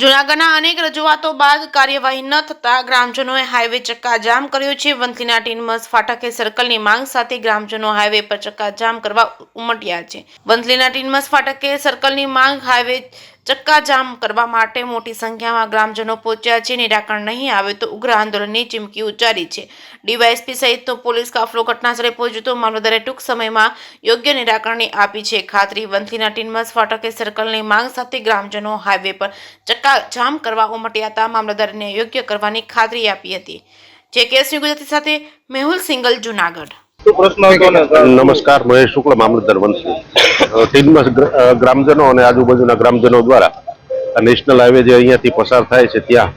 જૂનાગઢના અનેક રજૂઆતો બાદ કાર્યવાહી ન થતા ગ્રામજનોએ હાઈવે ચક્કાજામ કર્યો છે। વંથલીના ટીનમસ ફાટકે સર્કલની માંગ સાથે ગ્રામજનો હાઈવે પર ચક્કાજામ કરવા ઉમટ્યા છે। વંથલીના ટીનમસ ફાટકે સર્કલની માંગ હાઈવે ચક્કાજામ કરવા માટે મોટી સંખ્યામાં ગ્રામજનો પહોંચ્યા છે। નિરાકરણ નહીં આવે તો ઉગ્ર આંદોલનની ચીમકી ઉચ્ચારી છે। ડીવાયએસપી સહિતનો પોલીસ કાફલો ઘટનાસ્થળે પહોંચ્યો તો મામલતદારે ટૂંક સમયમાં યોગ્ય નિરાકરણની આપી છે ખાતરી। વંથલીના ટીનમસ ફાટકે સર્કલની માંગ સાથે ગ્રામજનો હાઈવે પર ચક્કાજામ કરવા ઉમટ્યા હતા। મામલતદારને યોગ્ય કરવાની ખાતરી આપી હતી। જેકેએસની ગુજરાતી સાથે મેહુલ સિંગલ, જૂનાગઢ। નમસ્કાર, મહેશ શુક્લ, મામલતદાર વંથલી। ટીનમસ ગ્રામજનો અને આજુબાજુના ગ્રામજનો દ્વારા નેશનલ હાઈવે જે અહીંયાથી પસાર થાય છે ત્યાં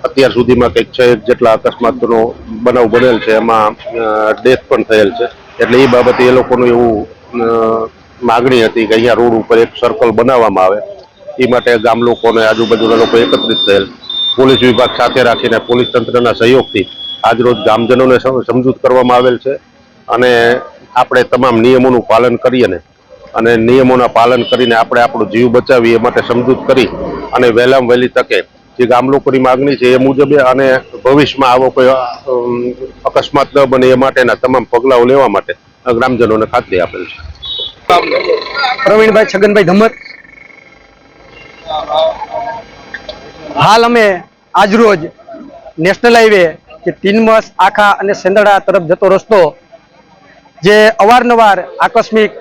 અત્યાર સુધીમાં કંઈક 6 જેટલા અકસ્માતનો બનાવ બનેલ છે, એમાં ડેથ પણ થયેલ છે। એટલે એ બાબતે એ લોકોનું એવું માગણી હતી કે અહીંયા રોડ ઉપર એક સર્કલ બનાવવામાં આવે। એ માટે ગામ લોકો અને આજુબાજુના લોકો એકત્રિત થયેલ। પોલીસ વિભાગ સાથે રાખીને પોલીસ તંત્રના સહયોગથી આજરોજ ગામજનોને સમજૂત કરવામાં આવેલ છે અને આપણે તમામ નિયમોનું પાલન કરીએ અને નિયમોના પાલન કરીને આપણે આપણો જીવ બચાવીએ એ માટે સમજૂત કરી અને વહેલામાં વહેલી તકે જે ગામ લોકોની માગણી છે એ મુજબ અને ભવિષ્યમાં આવો કોઈ અકસ્માત ન બને એ માટેના તમામ પગલાઓ લેવા માટે ગ્રામજનોને ખાતરી આપેલ છે। પ્રવીણભાઈ છગનભાઈ ધમત। હાલ અમે આજરોજ નેશનલ હાઈવે કે ટીનમસ આખા અને સેંદડા તરફ જતો રસ્તો જે અવારનવાર આકસ્મિક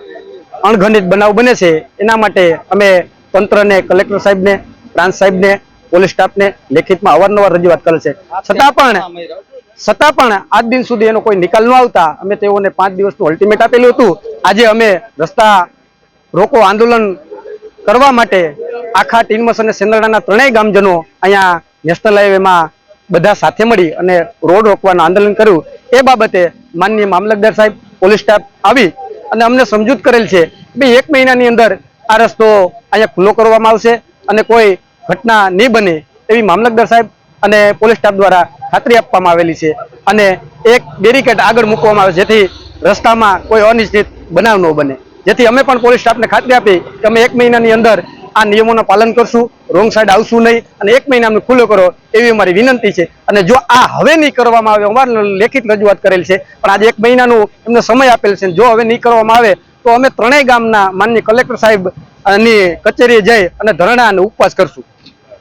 અણઘનિત બનાવ બને છે એના માટે અમે તંત્રને, કલેક્ટર સાહેબને, પ્રાંત સાહેબને, પોલીસ સ્ટાફને લેખિતમાં અવારનવાર રજૂઆત કરે છે। છતાં પણ આજ દિન સુધી એનો કોઈ નિકાલ ન આવતા અમે તેઓને 5 દિવસનું અલ્ટિમેટ આપેલું હતું। આજે અમે રસ્તા રોકો આંદોલન કરવા માટે આખા ટીનમસ અને સેંદડાના ત્રણેય ગામજનો અહીંયા નેશનલ હાઈવેમાં બધા સાથે મળી અને રોડ રોકવાનું આંદોલન કર્યું। એ બાબતે માનનીય મામલતદાર સાહેબ, પોલીસ સ્ટાફ આવી અને અમને સમજૂત કરેલ છે કે 1 મહિનાની અંદર આ રસ્તો અહીંયા ખુલ્લો કરવામાં આવશે અને કોઈ ઘટના નહીં બને એવી મામલતદાર સાહેબ અને પોલીસ સ્ટાફ દ્વારા ખાતરી આપવામાં આવેલી છે અને એક બેરિકેડ આગળ મૂકવામાં આવે જેથી રસ્તામાં કોઈ અનિશ્ચિત બનાવ ન બને। જેથી અમે પણ પોલીસ સ્ટાફને ખાતરી આપી કે અમે 1 મહિનાની અંદર આ નિયમોનું પાલન કરશું, રોંગ સાઈડ આવશું નહીં અને 1 મહિનામાં ખુલ્લો કરો એવી અમારી વિનંતી છે। અને જો આ હવે નહીં કરવામાં આવે, અમારે લેખિત રજૂઆત કરેલ છે પણ આજે 1 મહિનાનું એમને સમય આપેલ છે, જો હવે નહીં કરવામાં આવે તો અમે ત્રણેય ગામના માનનીય કલેક્ટર સાહેબ ની કચેરીએ જઈ અને ધરણા અને ઉપવાસ કરશું।